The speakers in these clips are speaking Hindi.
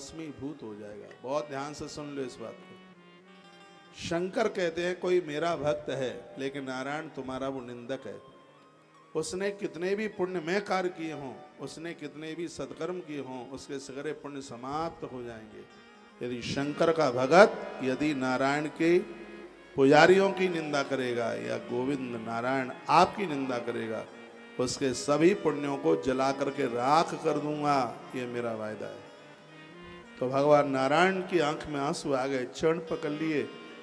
भस्मीभूत हो जाएगा। बहुत ध्यान से सुन लो इस बात को। शंकर कहते हैं कोई मेरा भक्त है, लेकिन नारायण तुम्हारा वो निंदक है। उसने कितने भी पुण्यमय कार्य किए हों, उसने कितने भी सत्कर्म किए हों, उसके सगरे पुण्य समाप्त हो जाएंगे। यदि शंकर का भगत यदि नारायण के पुजारियों की निंदा करेगा या गोविंद नारायण आपकी निंदा करेगा, उसके सभी पुण्यों को जला करके राख कर दूंगा, ये मेरा वायदा है। तो भगवान नारायण की आंख में आंसू आ गए, चरण पकड़ लिए,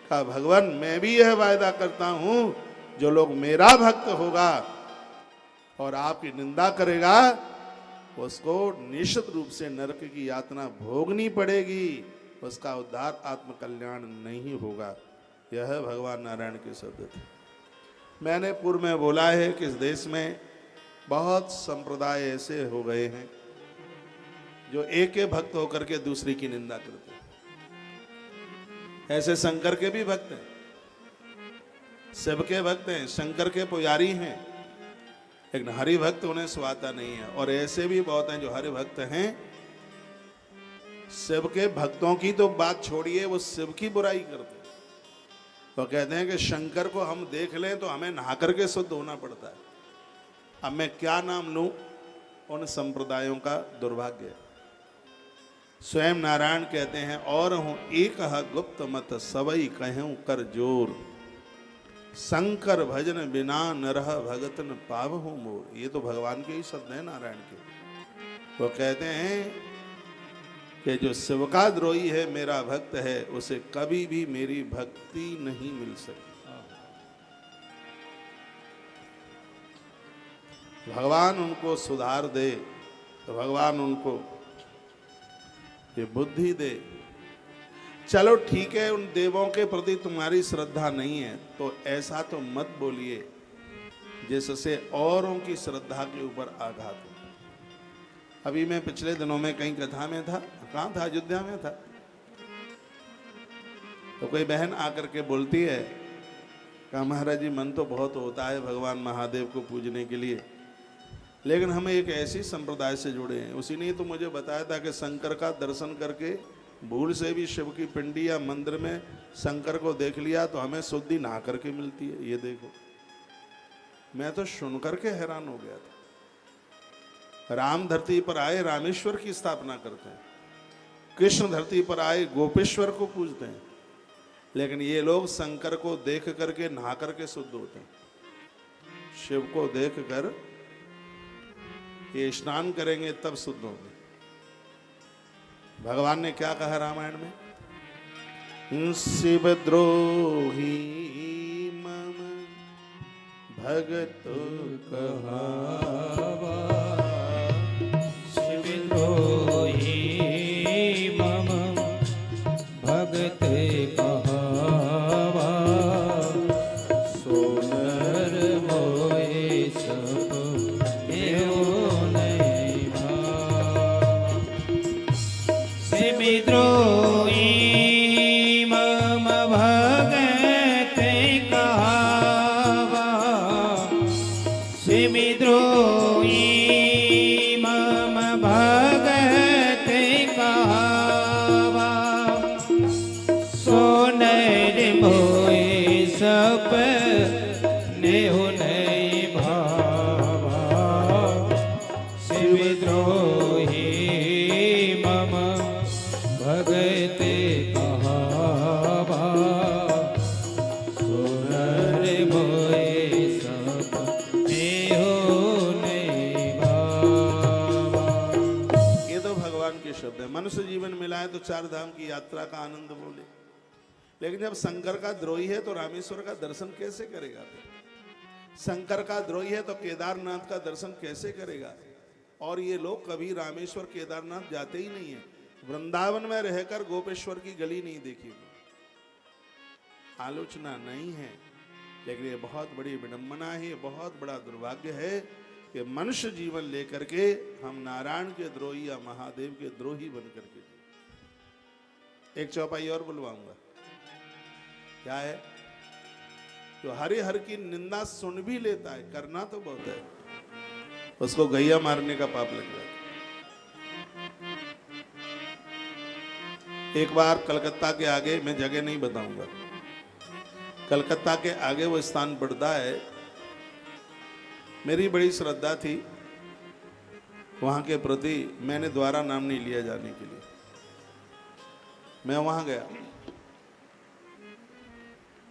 कहा भगवान मैं भी यह वायदा करता हूं, जो लोग मेरा भक्त होगा और आपकी निंदा करेगा, उसको निश्चित रूप से नरक की यातना भोगनी पड़ेगी, उसका उद्धार आत्म कल्याण नहीं होगा। यह है भगवान नारायण की शब्द थे। मैंने पूर्व में बोला है कि इस देश में बहुत संप्रदाय ऐसे हो गए हैं जो एक के भक्त होकर के दूसरी की निंदा करते हैं। ऐसे शंकर के भी भक्त हैं, शिव के भक्त हैं, शंकर के पुजारी हैं, लेकिन हरि भक्त उन्हें सुहाता नहीं है। और ऐसे भी बहुत हैं जो हरि भक्त हैं, शिव के भक्तों की तो बात छोड़िए, वो शिव की बुराई करते हैं। तो कहते हैं कि शंकर को हम देख लें तो हमें नहा करके शुद्ध होना पड़ता है। अब मैं क्या नाम लूं, उन संप्रदायों का दुर्भाग्य है। स्वयं नारायण कहते हैं और हूं एक गुप्त मत सबई कहूं कर जोर, शंकर भजन बिना नरह भगतन पावहु मोर। ये तो भगवान के ही शब्द हैं नारायण के। वो कहते हैं कि जो शिव का द्रोही है, मेरा भक्त है, उसे कभी भी मेरी भक्ति नहीं मिल सकती। भगवान उनको सुधार दे, तो भगवान उनको ये बुद्धि दे। चलो ठीक है, उन देवों के प्रति तुम्हारी श्रद्धा नहीं है तो ऐसा तो मत बोलिए जिससे औरों की श्रद्धा के ऊपर आघात हो। अभी मैं पिछले दिनों में कहीं कथा में था, कहाँ था, अयोध्या में था, तो कोई बहन आकर के बोलती है, कहा महाराज जी मन तो बहुत होता है भगवान महादेव को पूजने के लिए, लेकिन हम एक ऐसी संप्रदाय से जुड़े हैं। उसी ने तो मुझे बताया था कि शंकर का दर्शन करके भूल से भी शिव की पिंडी या मंदिर में शंकर को देख लिया तो हमें शुद्धि नहा करके मिलती है। ये देखो, मैं तो सुन करके हैरान हो गया था। राम धरती पर आए रामेश्वर की स्थापना करते हैं, कृष्ण धरती पर आए गोपेश्वर को पूजते हैं, लेकिन ये लोग शंकर को देख करके नहा करके शुद्ध होते हैं। शिव को देख कर ये स्नान करेंगे तब शुद्ध होंगे। भगवान ने क्या कहा रामायण में, शिव द्रोही मम भगत कहावा, शिव द्रोही मम भगत कहावा, सोनर मोए सब द्रोही मम भगत कहावा, सिमि द्रोही मम भगत कहावा, सोनर मोए सब नेहु नहीं भावा, सिमि द्रोही मम भगत कहावा, सोनर मोए सब नेहु नहीं भावा। ये तो भगवान के शब्द है। मनुष्य जीवन मिला है तो चार धाम की यात्रा का आनंद बोले, लेकिन जब शंकर का द्रोही है तो रामेश्वर का दर्शन कैसे करेगा? शंकर का द्रोही है तो केदारनाथ का दर्शन कैसे करेगा? और ये लोग कभी रामेश्वर केदारनाथ जाते ही नहीं है। वृंदावन में रहकर गोपेश्वर की गली नहीं देखी। आलोचना नहीं है, लेकिन ये बहुत बड़ी विडंबना है, बहुत बड़ा दुर्भाग्य है कि मनुष्य जीवन लेकर के हम नारायण के द्रोही या महादेव के द्रोही बन करके। एक चौपाई और बुलवाऊंगा, क्या है, जो हरि हर की निंदा सुन भी लेता है, करना तो बहुत है, उसको गैया मारने का पाप लग जाता है। एक बार कलकत्ता के आगे, मैं जगह नहीं बताऊंगा, कलकत्ता के आगे वो स्थान पड़ता है, मेरी बड़ी श्रद्धा थी वहां के प्रति, मैंने द्वारा नाम नहीं लिया जाने के लिए, मैं वहां गया,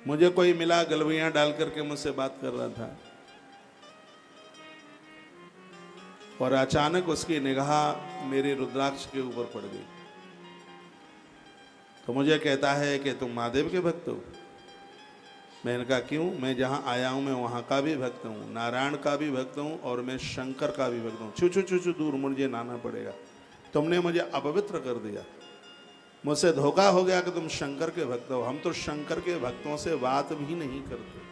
मुझे कोई मिला, गलवियां डाल करके मुझसे बात कर रहा था, और अचानक उसकी निगाह मेरे रुद्राक्ष के ऊपर पड़ गई। तो मुझे कहता है कि तुम महादेव के भक्त हो? मैंने कहा क्यों? मैं जहां आया हूं मैं वहां का भी भक्त हूं, नारायण का भी भक्त हूं, और मैं शंकर का भी भक्त हूं। छू छू छू छू दूर, मुझे नाना पड़ेगा, तुमने मुझे अपवित्र कर दिया, मुझसे धोखा हो गया कि तुम शंकर के भक्त हो। हम तो शंकर के भक्तों से बात भी नहीं करते।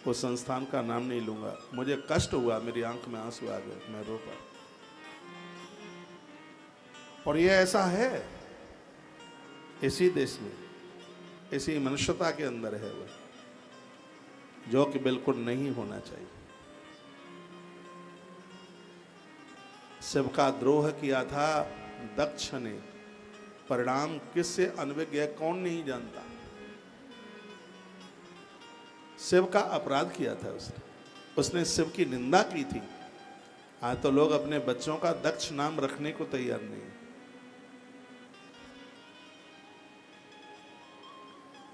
उस संस्थान का नाम नहीं लूंगा, मुझे कष्ट हुआ, मेरी आंख में आंसू आ गए, मैं रो पड़ा। और ये ऐसा है, इसी देश में, इसी मनुष्यता के अंदर है वो, जो कि बिल्कुल नहीं होना चाहिए। शिव का द्रोह किया था दक्ष ने, परिणाम किससे अनभिज्ञ है कौन नहीं जानता। शिव का अपराध किया था उसने शिव की निंदा की थी। आज तो लोग अपने बच्चों का दक्ष नाम रखने को तैयार नहीं है।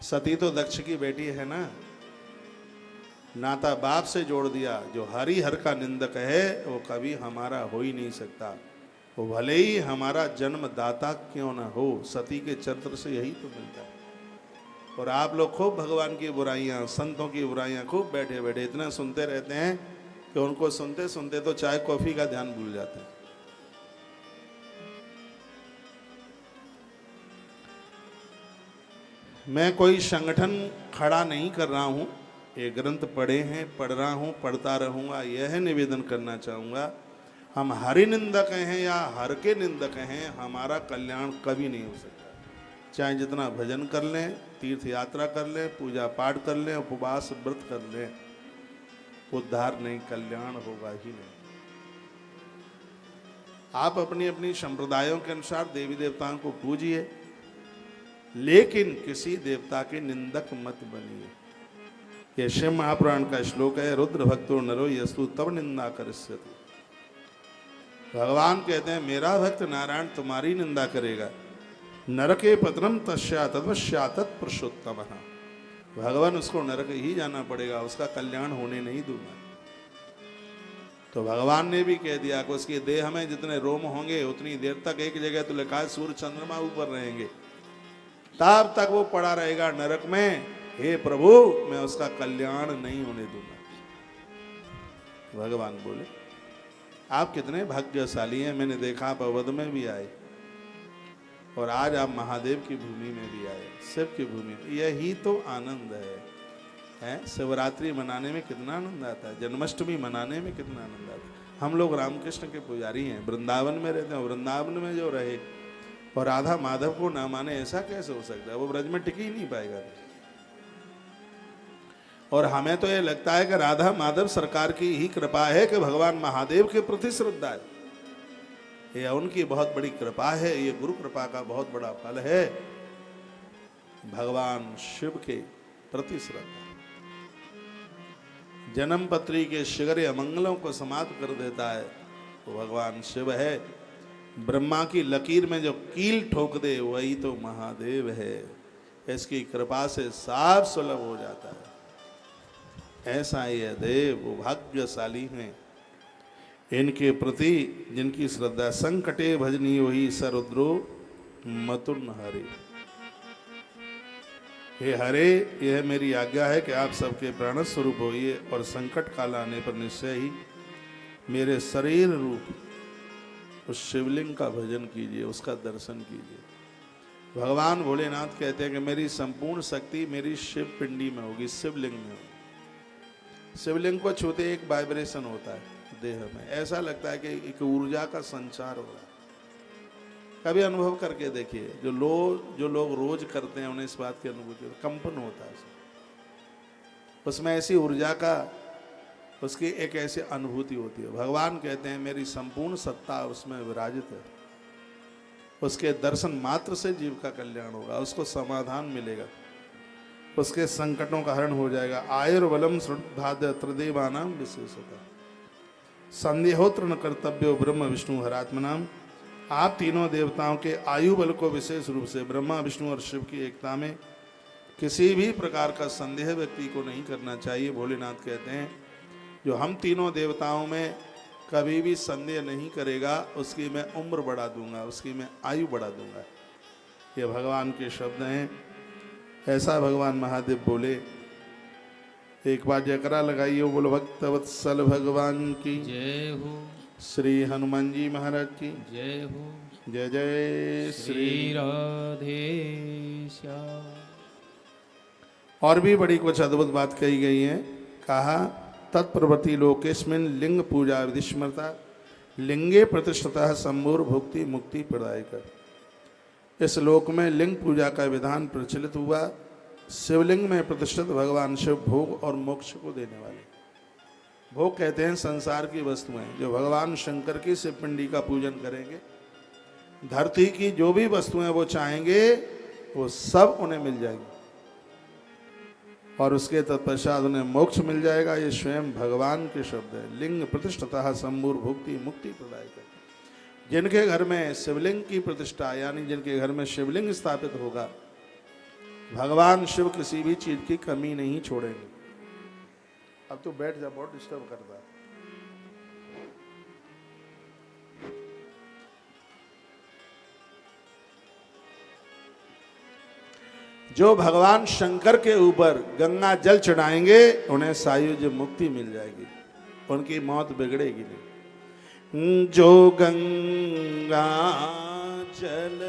सती तो दक्ष की बेटी है ना, नाता बाप से जोड़ दिया। जो हरि हर का निंदक है वो कभी हमारा हो ही नहीं सकता, वो भले ही हमारा जन्मदाता क्यों ना हो। सती के चरित्र से यही तो मिलता है। और आप लोग खूब भगवान की बुराइयां, संतों की बुराइयां खूब बैठे बैठे इतना सुनते रहते हैं कि उनको सुनते सुनते तो चाय कॉफी का ध्यान भूल जाते हैं। मैं कोई संगठन खड़ा नहीं कर रहा हूं, ये ग्रंथ पढ़े हैं, पढ़ रहा हूं, पढ़ता रहूंगा। यह निवेदन करना चाहूंगा, हम हरि निंदक हैं या हर के निंदक हैं, हमारा कल्याण कभी नहीं हो सकता। चाहे जितना भजन कर लें, तीर्थ यात्रा कर लें, पूजा पाठ कर लें, उपवास व्रत कर लें, उद्धार नहीं, कल्याण होगा ही नहीं। आप अपनी अपनी संप्रदायों के अनुसार देवी देवताओं को पूजिए, लेकिन किसी देवता के निंदक मत बनिए। यह शिव महापुराण का श्लोक है, रुद्र भक्तो नरो यस्तु तब निंदा करिष्यति। भगवान कहते हैं मेरा भक्त नारायण तुम्हारी निंदा करेगा, नरके पतनम तस्या तदवश्या तत्पुरुषोत्तम। भगवान उसको नरक ही जाना पड़ेगा, उसका कल्याण होने नहीं दूंगा। तो भगवान ने भी कह दिया कि उसकी देह में जितने रोम होंगे उतनी देर तक एक जगह तो लिखा है सूर्य चंद्रमा ऊपर रहेंगे, तब तक वो पड़ा रहेगा नरक में। हे प्रभु मैं उसका कल्याण नहीं होने दूंगा। भगवान बोले आप कितने भाग्यशाली हैं, मैंने देखा आप अवध में भी आए और आज आप महादेव की भूमि में भी आए, शिव की भूमि में। यही तो आनंद है। शिवरात्रि मनाने में कितना आनंद आता है, जन्माष्टमी मनाने में कितना आनंद आता है। हम लोग रामकृष्ण के पुजारी हैं, वृंदावन में रहते हैं, वृंदावन में जो रहे और राधा माधव को ना माने, ऐसा कैसे हो सकता है? वो ब्रज में टिक ही नहीं पाएगा। और हमें तो ये लगता है कि राधा माधव सरकार की ही कृपा है कि भगवान महादेव के प्रति श्रद्धा है, ये उनकी बहुत बड़ी कृपा है, ये गुरु कृपा का बहुत बड़ा फल है। भगवान शिव के प्रति श्रद्धा जन्म पत्री के शिगरे अमंगलों को समाप्त कर देता है, वो भगवान शिव है। ब्रह्मा की लकीर में जो कील ठोक दे वही तो महादेव है। इसकी कृपा से साफ सुलभ हो जाता है। ऐसा ही है देव, वो भाग्यशाली हैं। इनके प्रति जिनकी श्रद्धा, संकटे भजनी वही सरुद्रो मतुन हरे। हे हरे, यह मेरी आज्ञा है कि आप सबके प्राण स्वरूप होइए और संकट काल आने पर निश्चय ही मेरे शरीर रूप उस शिवलिंग का भजन कीजिए, उसका दर्शन कीजिए। भगवान भोलेनाथ कहते हैं कि मेरी संपूर्ण शक्ति मेरी शिव पिंडी में होगी, शिवलिंग में होगी। शिवलिंग को छूते एक वाइब्रेशन होता है देह में, ऐसा लगता है कि एक ऊर्जा का संचार हो रहा है। कभी अनुभव करके देखिए, जो लोग रोज करते हैं उन्हें इस बात की अनुभूति होती है, कंपन होता है उसमें ऐसी ऊर्जा का, उसकी एक ऐसी अनुभूति होती है। भगवान कहते हैं मेरी संपूर्ण सत्ता उसमें विराजित है। उसके दर्शन मात्र से जीव का कल्याण होगा, उसको समाधान मिलेगा, उसके संकटों का हरण हो जाएगा। आयुर्बलम श्रुद्धाद्य त्रिदेवानाम विशेषता संदेहोत्र न कर्तव्यो ब्रह्म विष्णु हरात्मनाम। आप तीनों देवताओं के आयु बल को विशेष रूप से ब्रह्मा विष्णु और शिव की एकता में किसी भी प्रकार का संदेह व्यक्ति को नहीं करना चाहिए। भोलेनाथ कहते हैं जो हम तीनों देवताओं में कभी भी संदेह नहीं करेगा उसकी मैं उम्र बढ़ा दूंगा, उसकी मैं आयु बढ़ा दूंगा। ये भगवान के शब्द हैं। ऐसा भगवान महादेव बोले। एक बार जयकरा लगाइए, बोलो भक्तवत्सल भगवान की जय हो, श्री हनुमान जी महाराज की जय हो, जय जय श्री राधे श्याम। और भी बड़ी कुछ अद्भुत बात कही गई है। कहा तत्प्रवृत्ति लोकेस्मिन लिंग पूजा विधिस्मृता लिंगे प्रतिष्ठता संभूर भुक्ति मुक्ति प्रदायक। इस लोक में लिंग पूजा का विधान प्रचलित हुआ। शिवलिंग में प्रतिष्ठित भगवान शिव भोग और मोक्ष को देने वाले। भोग कहते हैं संसार की वस्तुएं। जो भगवान शंकर की शिवपिंडी का पूजन करेंगे, धरती की जो भी वस्तुएं वो चाहेंगे वो सब उन्हें मिल जाएगी और उसके तत्पश्चात उन्हें मोक्ष मिल जाएगा। ये स्वयं भगवान के शब्द है। लिंग प्रतिष्ठता संभूर भुक्ति मुक्ति प्रदायक। जिनके घर में शिवलिंग की प्रतिष्ठा यानी जिनके घर में शिवलिंग स्थापित होगा, भगवान शिव किसी भी चीज की कमी नहीं छोड़ेंगे। अब तो बैठ जा, बहुत डिस्टर्ब करता है। जो भगवान शंकर के ऊपर गंगा जल चढ़ाएंगे उन्हें सायुज्य मुक्ति मिल जाएगी, उनकी मौत बिगड़ेगी नहीं। जो गंगा जल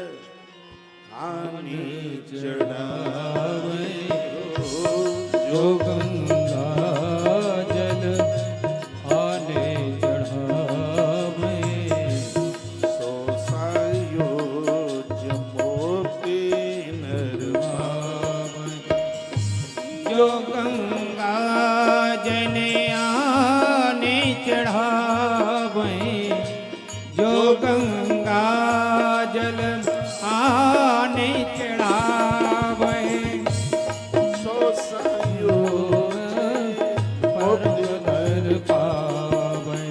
आनी चढ़ावे, जो गंगा जल आने चढ़ावे, सो सायुज्य मुक्ति नर पावे। जो गंगा जल आने चढ़ावे, जो गंगा जल आने चढ़ावे, सो सायुज्य मुक्ति नर पावे।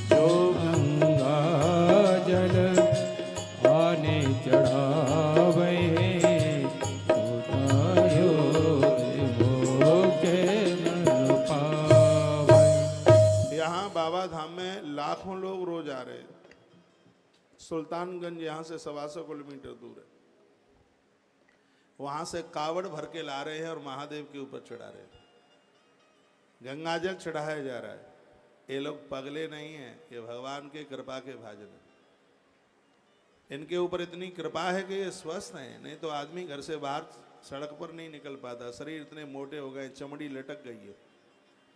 जो गंगा जल आने चढ़ावे, यहाँ बाबा धाम में लाखों लोग रोज आ रहे हैं। सुल्तानगंज यहाँ से 125 किलोमीटर दूर है। वहां से कावड़ भर के ला रहे हैं और महादेव के ऊपर चढ़ा रहे हैं। गंगाजल चढ़ाया जा रहा है। ये लोग पगले नहीं हैं, ये भगवान के कृपा के भाजन है। इनके ऊपर इतनी कृपा है कि ये स्वस्थ हैं, नहीं तो आदमी घर से बाहर सड़क पर नहीं निकल पाता। शरीर इतने मोटे हो गए, चमड़ी लटक गई है,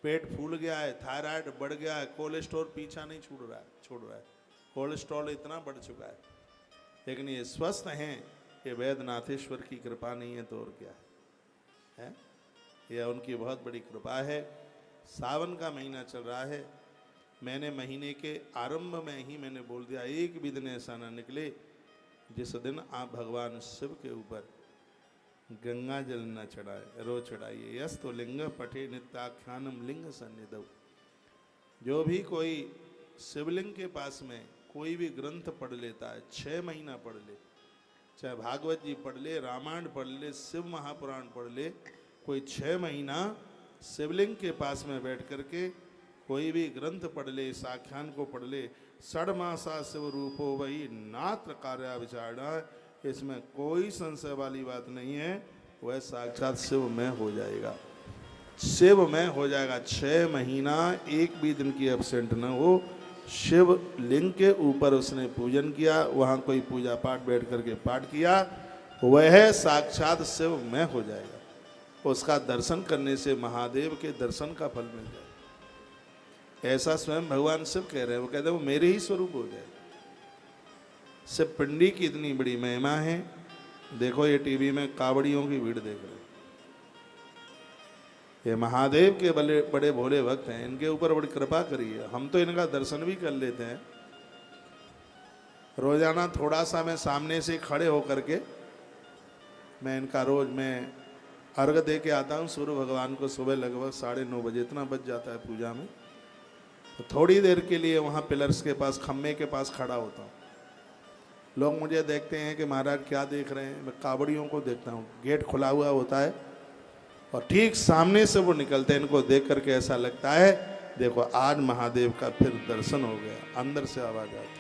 पेट फूल गया है, थायराइड बढ़ गया है, कोलेस्ट्रॉल पीछा नहीं छोड़ रहा है। कोलेस्ट्रॉल इतना बढ़ चुका है, लेकिन ये स्वस्थ हैं। ये वैद्यनाथेश्वर की कृपा नहीं है तो और क्या है? यह उनकी बहुत बड़ी कृपा है। सावन का महीना चल रहा है। मैंने महीने के आरंभ में ही मैंने बोल दिया, एक भी दिन ऐसा ना निकले जिस दिन आप भगवान शिव के ऊपर गंगा जल न चढ़ाए। रोज चढ़ाइए। यस्तु लिंग पठे नित्याख्यानम लिंग सन्निधौ। जो भी कोई शिवलिंग के पास में कोई भी ग्रंथ पढ़ लेता है, 6 महीना पढ़ ले, चाहे भागवत जी पढ़ ले, रामायण पढ़ ले, शिव महापुराण पढ़ ले, कोई 6 महीना शिवलिंग के पास में बैठ करके कोई भी ग्रंथ पढ़ ले, इस आख्यान को पढ़ ले, षड्मासा शिव रूपो वही नात्र कार्य विचारणा, इसमें कोई संशय वाली बात नहीं है। वह साक्षात शिव में हो जाएगा, शिव में हो जाएगा। 6 महीना एक भी दिन की एब्सेंट न हो। शिव लिंग के ऊपर उसने पूजन किया, वहाँ कोई पूजा पाठ बैठ करके पाठ किया, वह साक्षात शिव में हो जाएगा। उसका दर्शन करने से महादेव के दर्शन का फल मिल जाएगा। ऐसा स्वयं भगवान शिव कह रहे हैं। वो कहते हैं वो मेरे ही स्वरूप हो जाए। शिव पिंडी की इतनी बड़ी महिमा है। देखो ये टीवी में कावड़ियों की भीड़ देख रहे हैं। ये महादेव के बड़े भोले भक्त हैं, इनके ऊपर बड़ी कृपा करिए। हम तो इनका दर्शन भी कर लेते हैं, रोजाना थोड़ा सा मैं सामने से खड़े होकर के मैं इनका रोज मैं अर्घ दे के आता हूँ सूर्य भगवान को। सुबह लगभग 9:30 बजे इतना बज जाता है पूजा में। तो थोड़ी देर के लिए वहाँ पिलर्स के पास, खम्भे के पास खड़ा होता हूँ। लोग मुझे देखते हैं कि महाराज क्या देख रहे हैं। मैं कावड़ियों को देखता हूँ। गेट खुला हुआ होता है और ठीक सामने से वो निकलते हैं। इनको देख करके ऐसा लगता है देखो आज महादेव का फिर दर्शन हो गया। अंदर से आवाज आती,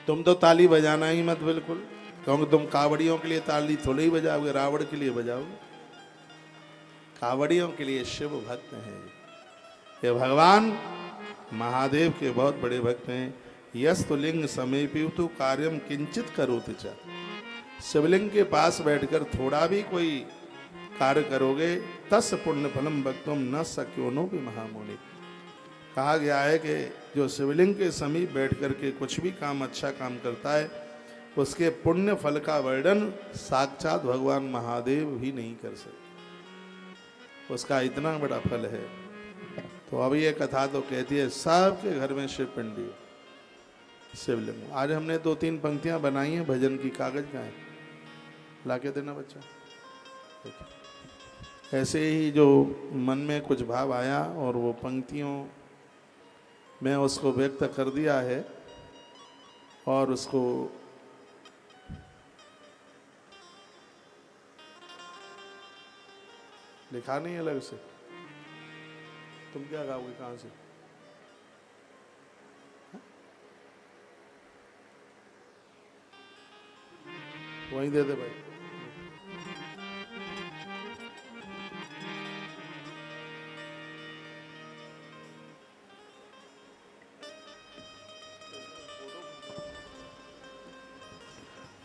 तुम तो ताली बजाना ही मत बिल्कुल, क्योंकि तुम कावड़ियों के लिए ताली थोड़ी ही बजाओगे, रावण के लिए बजाओगे। कावड़ियों के लिए शिव भक्त हैं ये भगवान महादेव के बहुत बड़े भक्त हैं। यस्तु लिंग समीपितु कार्यम किंचित करोति च। शिवलिंग के पास बैठकर थोड़ा भी कोई कार्य करोगे तस् पुण्य फलम भक्तुम न सक्योनो भी महामुनि। कहा गया है कि जो शिवलिंग के समीप बैठ करके कुछ भी काम, अच्छा काम करता है, उसके पुण्य फल का वर्णन साक्षात भगवान महादेव भी नहीं कर सकते। उसका इतना बड़ा फल है। तो अब ये कथा तो कहती है सबके घर में शिव पिंडी, शिवलिंग। आज हमने 2-3 पंक्तियां बनाई हैं भजन की। कागज का है, ला के देना बच्चा। ऐसे ही जो मन में कुछ भाव आया और वो पंक्तियों में उसको व्यक्त कर दिया है और उसको लिखा नहीं अलग से। तुम क्या गाओगे, कहाँ से? वहीं दे दे भाई।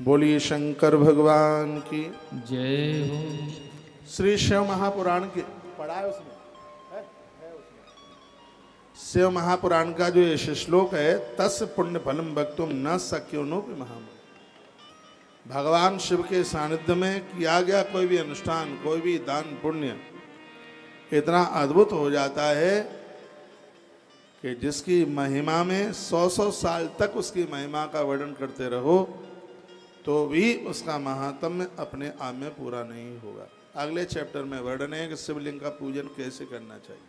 बोलिए शंकर भगवान की जय हो। श्री शिव महापुराण के पढ़ा है उसमें, है उसमें। शिव महापुराण का जो ये श्लोक है, तस् पुण्य फलम भक्तुम न सक्योनो भी महामुनि। भगवान शिव के सानिध्य में किया गया कोई भी अनुष्ठान, कोई भी दान पुण्य इतना अद्भुत हो जाता है कि जिसकी महिमा में 100-100 साल तक उसकी महिमा का वर्णन करते रहो तो भी उसका महात्म्य अपने आप में पूरा नहीं होगा। अगले चैप्टर में वर्णन है कि शिवलिंग का पूजन कैसे करना चाहिए,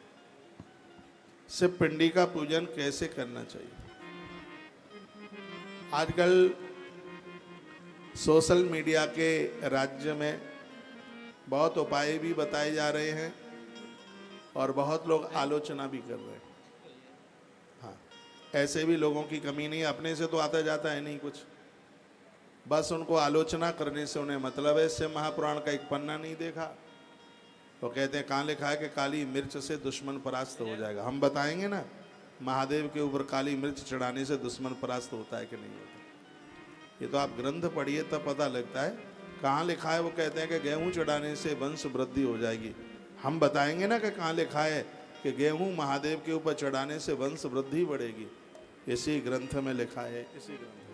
शिव पिंडी का पूजन कैसे करना चाहिए। आजकल सोशल मीडिया के राज्य में बहुत उपाय भी बताए जा रहे हैं और बहुत लोग आलोचना भी कर रहे हैं। हाँ, ऐसे भी लोगों की कमी नहीं, अपने से तो आता जाता है नहीं कुछ, बस उनको आलोचना करने से उन्हें मतलब है। शिव महापुराण का एक पन्ना नहीं देखा तो कहते हैं कहाँ लिखा है कि काली मिर्च से दुश्मन परास्त हो जाएगा। हम बताएंगे ना महादेव के ऊपर काली मिर्च चढ़ाने से दुश्मन परास्त होता है कि नहीं होता। ये तो आप ग्रंथ पढ़िए तब पता लगता है कहाँ लिखा है। वो कहते हैं कि गेहूं चढ़ाने से वंश वृद्धि हो जाएगी। हम बताएंगे ना कि कहाँ लिखा है कि गेहूं महादेव के ऊपर चढ़ाने से वंश वृद्धि बढ़ेगी। इसी ग्रंथ में लिखा है, इसी ग्रंथ में।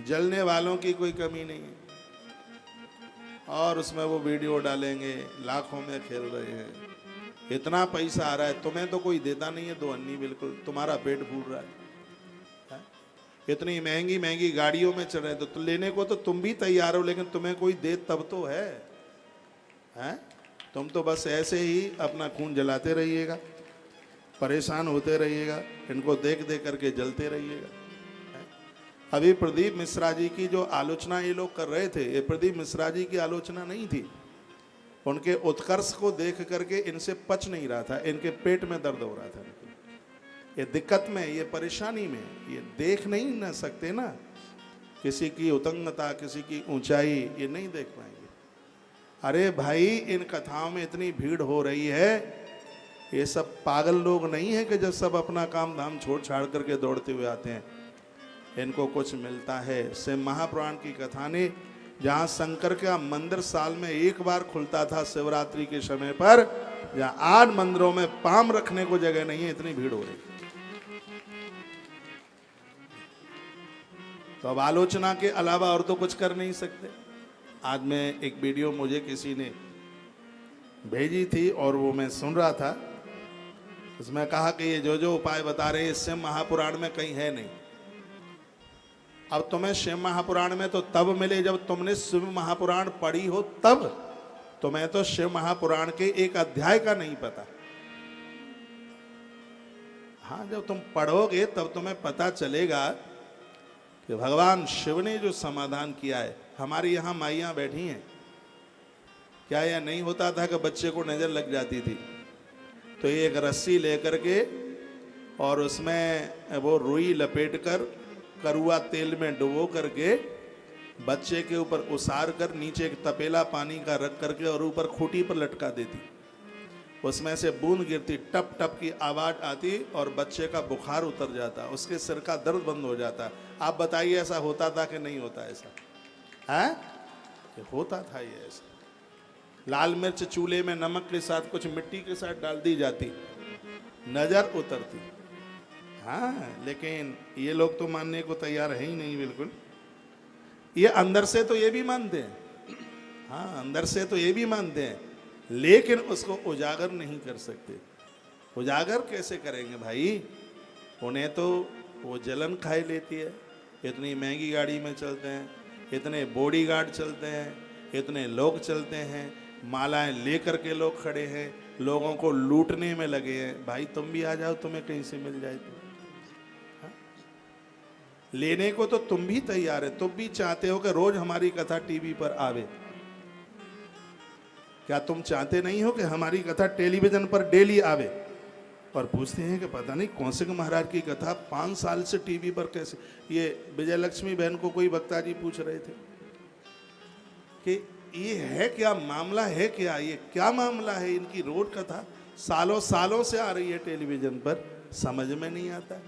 जलने वालों की कोई कमी नहीं है और उसमें वो वीडियो डालेंगे, लाखों में खेल रहे हैं, इतना पैसा आ रहा है। तुम्हें तो कोई देता नहीं है, दो अन्नी बिल्कुल, तुम्हारा पेट फूल रहा है। इतनी महंगी महंगी गाड़ियों में चल रहे तो लेने को तो तुम भी तैयार हो, लेकिन तुम्हें कोई दे तब तो है, हैं? तुम तो बस ऐसे ही अपना खून जलाते रहिएगा, परेशान होते रहिएगा, इनको देख देख करके जलते रहिएगा। अभी प्रदीप मिश्रा जी की जो आलोचना ये लोग कर रहे थे, ये प्रदीप मिश्रा जी की आलोचना नहीं थी। उनके उत्कर्ष को देख करके इनसे पच नहीं रहा था, इनके पेट में दर्द हो रहा था। ये दिक्कत में, ये परेशानी में, ये देख नहीं न सकते ना किसी की उतंगता, किसी की ऊंचाई, ये नहीं देख पाएंगे। अरे भाई, इन कथाओं में इतनी भीड़ हो रही है, ये सब पागल लोग नहीं है कि जब सब अपना काम धाम छोड़ छाड़ करके दौड़ते हुए आते हैं। इनको कुछ मिलता है। शिव महापुराण की कथा ने, जहाँ शंकर का मंदिर साल में एक बार खुलता था शिवरात्रि के समय पर, जहाँ 8 मंदिरों में पाम रखने को जगह नहीं है, इतनी भीड़ हो रही। तो अब आलोचना के अलावा और तो कुछ कर नहीं सकते। आज मैं एक वीडियो मुझे किसी ने भेजी थी और वो मैं सुन रहा था। उसमें कहा कि ये जो जो उपाय बता रहे हैं इससे महापुराण में कहीं है नहीं। अब तुम्हें शिव महापुराण में तो तब मिले जब तुमने शिव महापुराण पढ़ी हो तब। तुम्हें तो शिव महापुराण के एक अध्याय का नहीं पता। हाँ, जब तुम पढ़ोगे तब तुम्हें पता चलेगा कि भगवान शिव ने जो समाधान किया है। हमारी यहाँ माइयाँ बैठी हैं, क्या यह नहीं होता था कि बच्चे को नजर लग जाती थी तो एक रस्सी लेकर के और उसमें वो रुई लपेटकर करुआ तेल में डुबो करके बच्चे के ऊपर उसार कर नीचे एक तपेला पानी का रख करके और ऊपर खूंटी पर लटका देती। उसमें से बूंद गिरती, टप टप की आवाज आती और बच्चे का बुखार उतर जाता, उसके सिर का दर्द बंद हो जाता। आप बताइए ऐसा होता था कि नहीं होता? ऐसा है कि होता था ये ऐसा। लाल मिर्च चूल्हे में नमक के साथ कुछ मिट्टी के साथ डाल दी जाती, नजर उतरती। हाँ, लेकिन ये लोग तो मानने को तैयार है ही नहीं बिल्कुल। ये अंदर से तो ये भी मानते हैं, हाँ अंदर से तो ये भी मानते हैं, लेकिन उसको उजागर नहीं कर सकते। उजागर कैसे करेंगे भाई? उन्हें तो वो जलन खाई लेती है। इतनी महंगी गाड़ी में चलते हैं, इतने बॉडीगार्ड चलते हैं, इतने लोग चलते हैं, मालाएं लेकर के लोग खड़े हैं, लोगों को लूटने में लगे हैं। भाई तुम भी आ जाओ, तुम्हें कहीं से मिल जाए तो। हाँ? लेने को तो तुम भी तैयार है, तुम भी चाहते हो कि रोज हमारी कथा टीवी पर आवे। क्या तुम चाहते नहीं हो कि हमारी कथा टेलीविजन पर डेली आवे? और पूछते हैं कि पता नहीं कौन से महाराज की कथा 5 साल से टीवी पर कैसे। ये विजय लक्ष्मी बहन को कोई वक्ता जी पूछ रहे थे कि ये है क्या मामला, है क्या, ये क्या मामला है? इनकी रोज कथा सालों सालों से आ रही है टेलीविजन पर, समझ में नहीं आता है।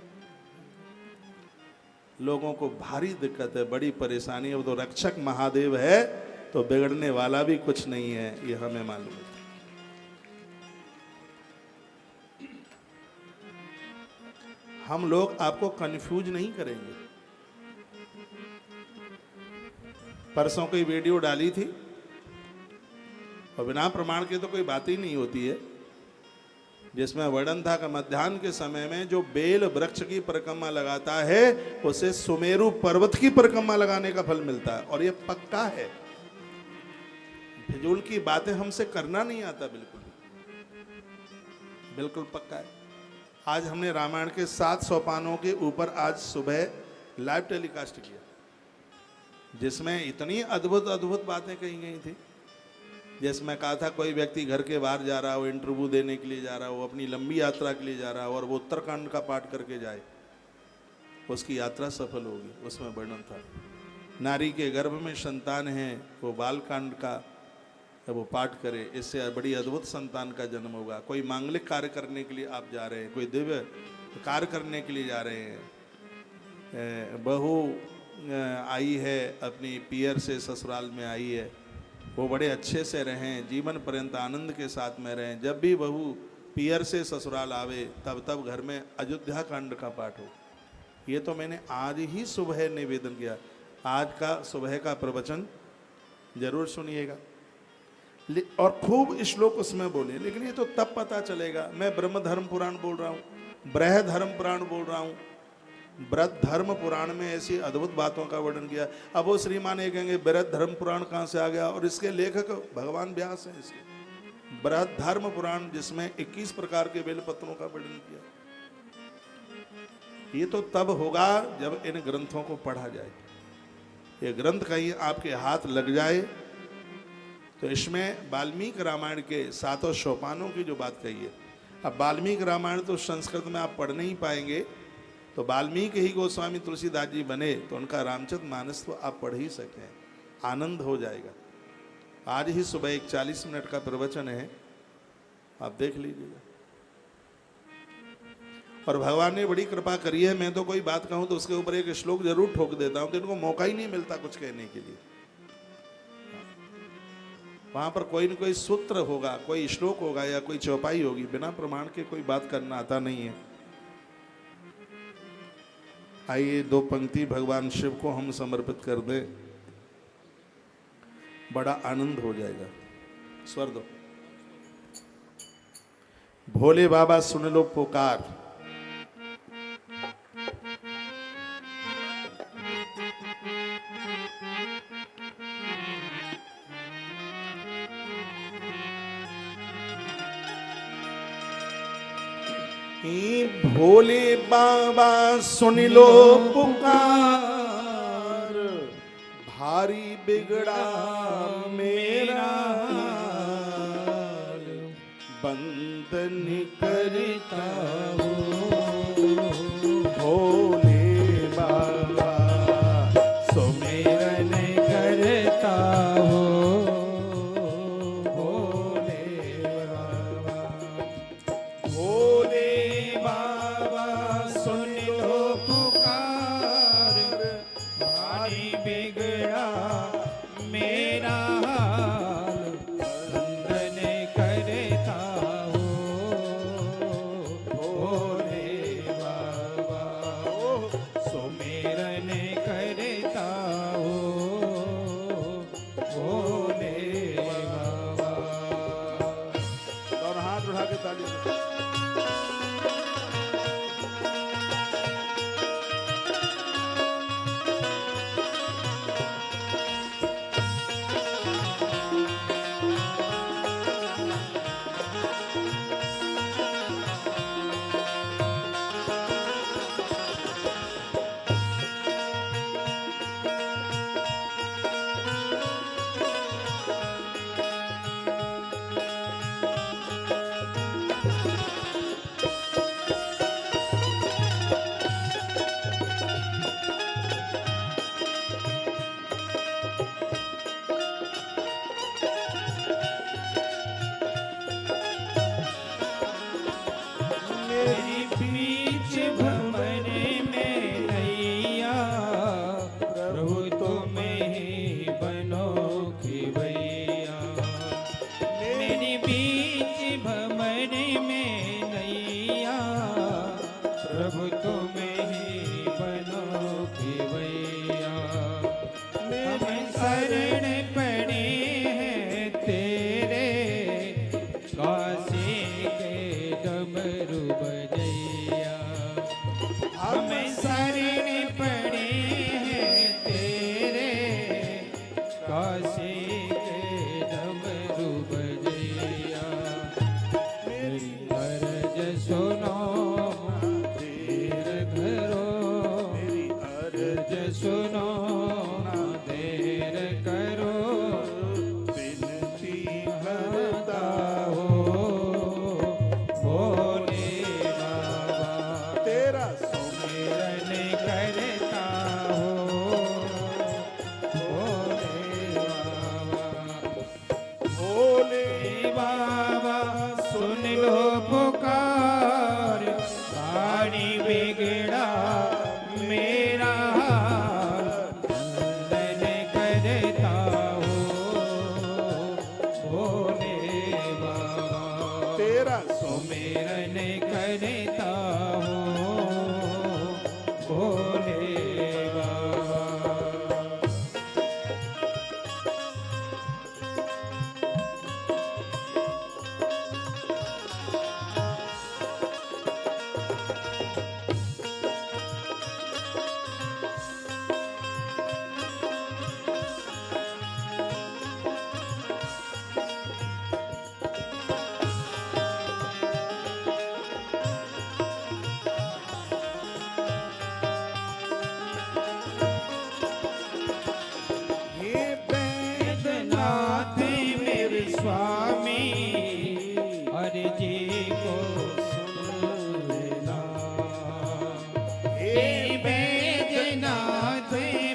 लोगों को भारी दिक्कत है, बड़ी परेशानी है। वो तो रक्षक महादेव है तो बिगड़ने वाला भी कुछ नहीं है, ये हमें मालूम है। हम लोग आपको कंफ्यूज नहीं करेंगे। परसों कोई वीडियो डाली थी और बिना प्रमाण के तो कोई बात ही नहीं होती है, जिसमें वर्णन था कि मध्याह्न के समय में जो बेल वृक्ष की परिक्रमा लगाता है उसे सुमेरु पर्वत की परिक्रमा लगाने का फल मिलता है। और ये पक्का है, फिजूल की बातें हमसे करना नहीं आता, बिल्कुल बिल्कुल पक्का है। आज हमने रामायण के 7 सोपानों के ऊपर आज सुबह लाइव टेलीकास्ट किया, जिसमें इतनी अद्भुत अद्भुत बातें कही गई थी। जिसमें कहा था कोई व्यक्ति घर के बाहर जा रहा हो, इंटरव्यू देने के लिए जा रहा हो, अपनी लंबी यात्रा के लिए जा रहा हो और वो उत्तरकांड का पाठ करके जाए, उसकी यात्रा सफल होगी। उसमें वर्णन था नारी के गर्भ में संतान है, वो बालकांड का वो पाठ करे, इससे बड़ी अद्भुत संतान का जन्म होगा। कोई मांगलिक कार्य करने के लिए आप जा रहे हैं, कोई दिव्य कार्य करने के लिए जा रहे हैं, बहू आई है अपनी पियर से ससुराल में आई है, वो बड़े अच्छे से रहें, जीवन पर्यंत आनंद के साथ में रहें। जब भी बहू पियर से ससुराल आवे तब तब घर में अयोध्या कांड का पाठ हो। ये तो मैंने आज ही सुबह निवेदन किया। आज का सुबह का प्रवचन जरूर सुनिएगा और खूब श्लोक उसमें बोले। लेकिन ये तो तब पता चलेगा। मैं ब्रह्म धर्म पुराण बोल रहा हूँ, बृहद धर्म पुराण बोल रहा हूँ। बृहद धर्म पुराण में ऐसी अद्भुत बातों का वर्णन किया। अब वो श्रीमान ये कहेंगे बृहद धर्म पुराण कहाँ से आ गया? और इसके लेखक भगवान व्यास हैं। इसके बृहद धर्म पुराण जिसमें 21 प्रकार के बेलपत्रों का वर्णन किया। ये तो तब होगा जब इन ग्रंथों को पढ़ा जाए। ये ग्रंथ कहीं आपके हाथ लग जाए तो इसमें वाल्मीकि रामायण के 7 सोपानों की जो बात कही है। अब वाल्मीकि रामायण तो संस्कृत में आप पढ़ नहीं पाएंगे, तो वाल्मीकि ही गोस्वामी तुलसीदास जी बने तो उनका रामचरित मानस तो आप पढ़ ही सकते हैं, आनंद हो जाएगा। आज ही सुबह एक 40 मिनट का प्रवचन है, आप देख लीजिएगा। और भगवान ने बड़ी कृपा करी है। मैं तो कोई बात कहूं तो उसके ऊपर एक श्लोक जरूर ठोक देता हूं, तो इनको मौका ही नहीं मिलता कुछ कहने के लिए। वहां पर कोई न कोई सूत्र होगा, कोई श्लोक होगा या कोई चौपाई होगी, बिना प्रमाण के कोई बात करना आता नहीं है। आइए 2 पंक्ति भगवान शिव को हम समर्पित कर दें, बड़ा आनंद हो जाएगा। स्वर दो। भोले बाबा सुन लो पुकार। भोले बाबा सुन लो पुकार, भारी बिगड़ा मेरा बंधन करता हूँ। भोले बाबा सुमिरन करता हूँ। भोले बाबा, भोले बाबा सुन लो पुकार, भारी बिगड़ा मेरा हाल बंधन करता हूँ। भोले बाबा सुमिरन करता हूँ। भोले बाबा, और हाथ उठा के ताली से। मेरी बीच भंवर में नैया, प्रभु तुम ही बनो खिवैया। मेरी बीच भंवर में नैया, प्रभु तुम ही बनो खिवैया। हम शरण पड़े हैं तेरे, काशी के डमरू बजैया। हम शरण पड़े हैं तेरे, काशी के डमरू बजैया। मेरी अर्ज सुनो देर करो, मेरी अर्ज सुनो देर करो, विनती करता हो। भोले बाबा तेरा सुमिरन करता हो। भोले बाबा, भोले बाबा सुन लो पुकार, भारी बिगड़ा मेरा हाल बंधन करता हो। भोले बाबा तेरा सुमिरन करता हो। भोले बाबा, हे बैद्यनाथ मेरे स्वामी, हरि जी को सुन लेना। हे बैद्यनाथ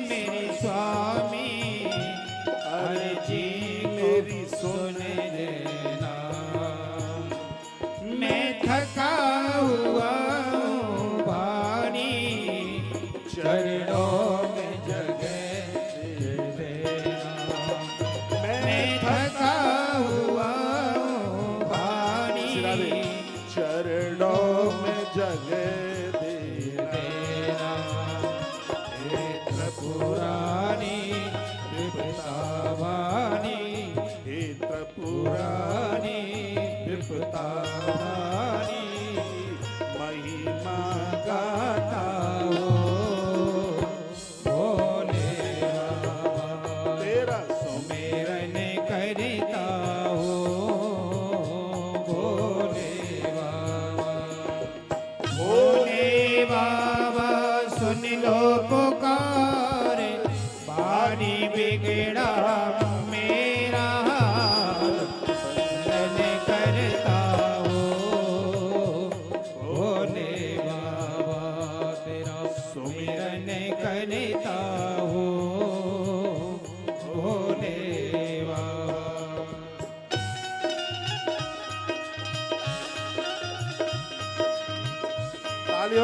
मेरे स्वामी, हरि जी मेरी सुन लेना। मैं थका हुआ हूँ भारी, चरणों में जगह दे देना। मैं थका हुआ हूँ भारी, चरणों में जगह दे देना।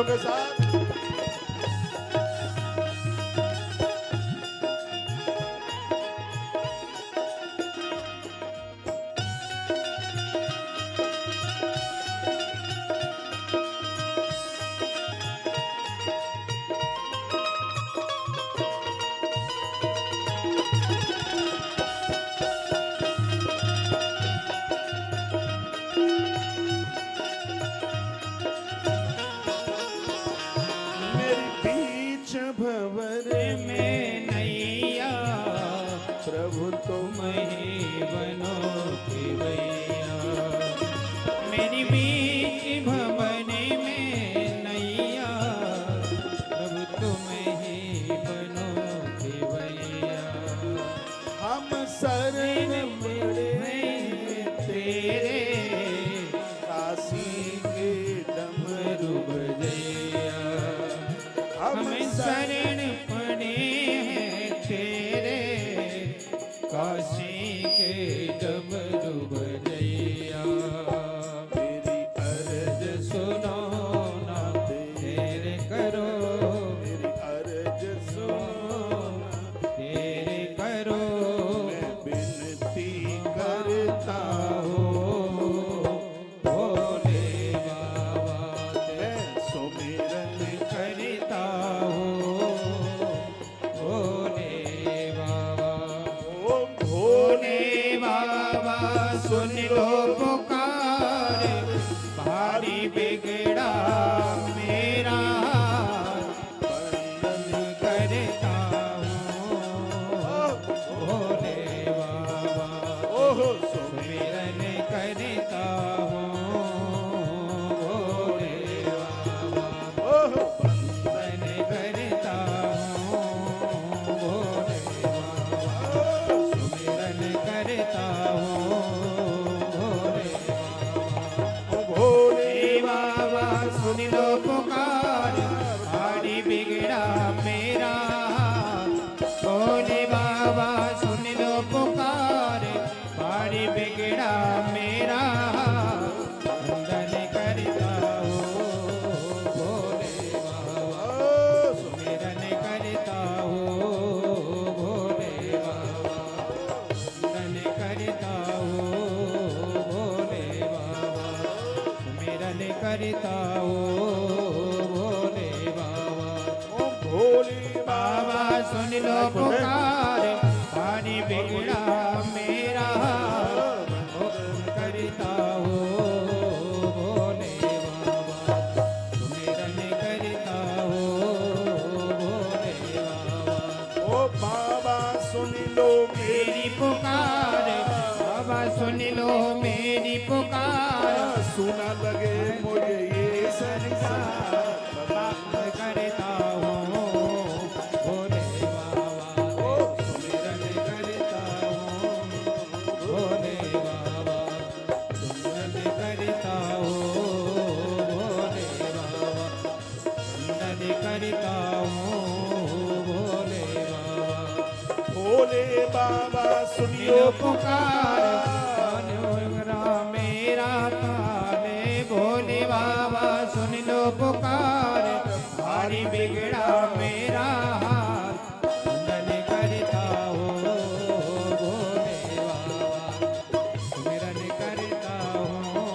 के साथ। मेरी बीच भंवर में नैया प्रभु तुम ही बनो केवैया। मेरी बीच भवन में नैया प्रभु तुम ही बनो केवैया। हम शरण पड़े तेरे काशी के डमरू बजैया। हम हम शरण पड़े हैं तेरे काशी के डमरू बजैया। मेरी अर्ज सुनो ना तेरे करो, मेरी अर्ज सुनो तेरे करो। मैं विनती करता भोले बाबा मैं सुमिरन करता हूँ। भोले बाबा, ओम भोले बाबा सुन लो पुकार। भारी बिगड़ा मेरा बंधन करता हूँ। भोले बाबा ओहो सुमिरन करता हूँ। भोले बाबा ओहो बंधन करता हूँ। भोले बाबा सुमिरन करता हूँ। भोले बाबा, भोले बाबा सुन लो पुकार। भारी बिगड़ा मेरा भोले बाबा सुन लो पुकार। भारी बिगड़ा मेरा बंधन करता हूँ। भोले बाबा सुमिरन करता हूँ। भोले बाबा बंधन करता हूँ। भोले बाबा सुमिरन करता हूँ। भोले बाबा, ओम भोले बाबा सुन लो पुकार। पानी बिगड़ा मेरा बंधन करता हूँ। भोले बाबा सुमिरन करता हूँ। भोले बाबा, ओ बाबा सुन लो मेरी पुकार। बाबा सुन लो मेरी पुकार। सुना लगे मुझे ये संसार करता हूँ। भोले बाबा ओ सुमिरन करता हूँ। भोले बाबा सुमिरन करता हूँ। भोले बाबा वंदन करता हूँ। भोले बाबा, भोले बाबा सुनियो सुनियो पुकार। मेरा काले भोले बाबा सुन लो पुकार। भारी बिगड़ा मेरा हाथ वंदन करता हूँ। भोले बाबा सुमिरन करता हूँ।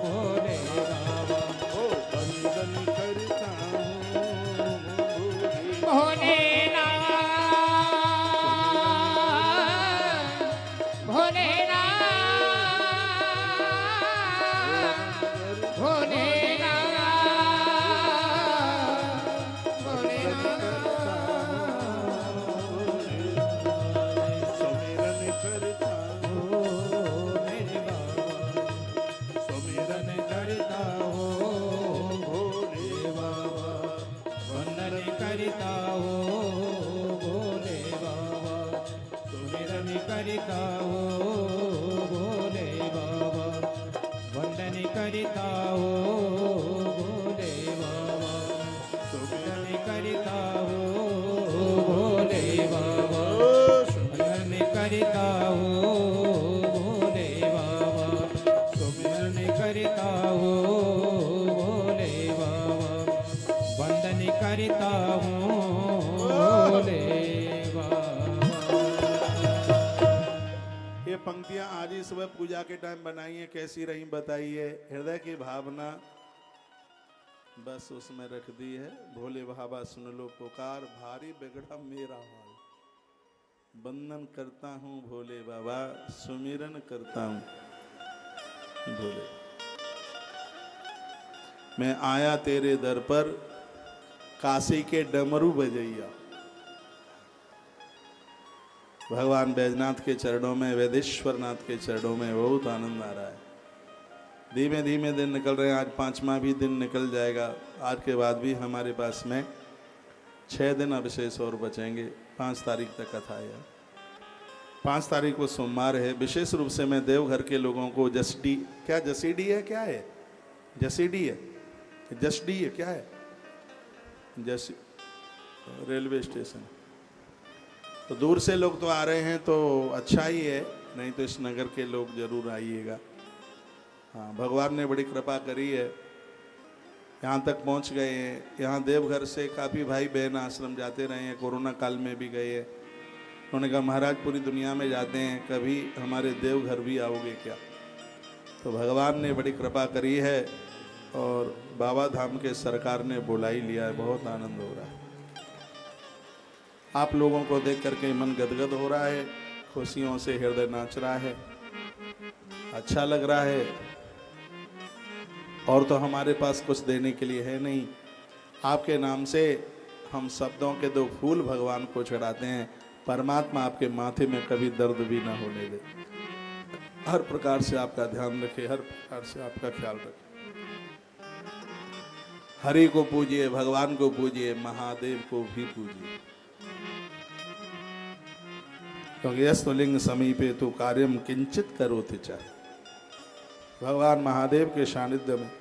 भोले बाबा, ओ वंदन करता हूँ भोलेनाथ भोलेनाथ सुमिरन करता हूँ मेरे बाबा सुमिरन करता हूँ। भोले बाबा वंदन करता हूँ। भोले बाबा सुमिरन करता हूँ। भोले बाबा वंदन करता हूँ। भोले बाबा सुमिरन करता हूँ। भोले बाबा सुमिरन करता हूँ। भोले बाबा सुमिरन करता हूँ। भोले बाबा करता हूँ भोले बाबा। ये पंक्तियां आज ही सुबह पूजा के टाइम बनाई है, कैसी रही बताइए। हृदय की भावना बस उसमें रख दी है। भोले बाबा सुन लो पुकार, भारी बिगड़ा मेरा हाल। वंदन करता हूँ भोले बाबा, सुमिरन करता हूँ भोले। मैं आया तेरे दर पर, काशी के डमरू बजैया। भगवान बैजनाथ के चरणों में, वैदेश्वर नाथ के चरणों में बहुत आनंद आ रहा है। धीमे धीमे दिन निकल रहे हैं, आज 5वां भी दिन निकल जाएगा। आज के बाद भी हमारे पास में 6 दिन अवशेष और बचेंगे। 5 तारीख तक कथा है। 5 तारीख को सोमवार है। विशेष रूप से मैं देवघर के लोगों को जसडी, क्या जसीडी है, क्या है जसीडी है, जसडी है, क्या है जस रेलवे स्टेशन। तो दूर से लोग तो आ रहे हैं तो अच्छा ही है, नहीं तो इस नगर के लोग जरूर आइएगा। हाँ, भगवान ने बड़ी कृपा करी है, यहाँ तक पहुँच गए हैं। यहाँ देवघर से काफ़ी भाई बहन आश्रम जाते रहे हैं, कोरोना काल में भी गए हैं। उन्होंने कहा महाराज पूरी दुनिया में जाते हैं, कभी हमारे देवघर भी आओगे क्या। तो भगवान ने बड़ी कृपा करी है और बाबा धाम के सरकार ने बुला ही लिया है। बहुत आनंद हो रहा है। आप लोगों को देख करके मन गदगद हो रहा है, खुशियों से हृदय नाच रहा है, अच्छा लग रहा है। और तो हमारे पास कुछ देने के लिए है नहीं। आपके नाम से हम शब्दों के 2 फूल भगवान को चढ़ाते हैं। परमात्मा आपके माथे में कभी दर्द भी ना होने दे। हर प्रकार से आपका ध्यान रखे, हर प्रकार से आपका ख्याल रखे। हरि को पूजिए, भगवान को पूजिए, महादेव को भी पूजिए। क्योंकि यस्तुलिंग समीपे तो कार्यम किंचित करोति च। भगवान महादेव के सानिध्य में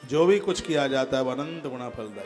जो भी कुछ किया जाता है वो अनंत गुणा फलदायी।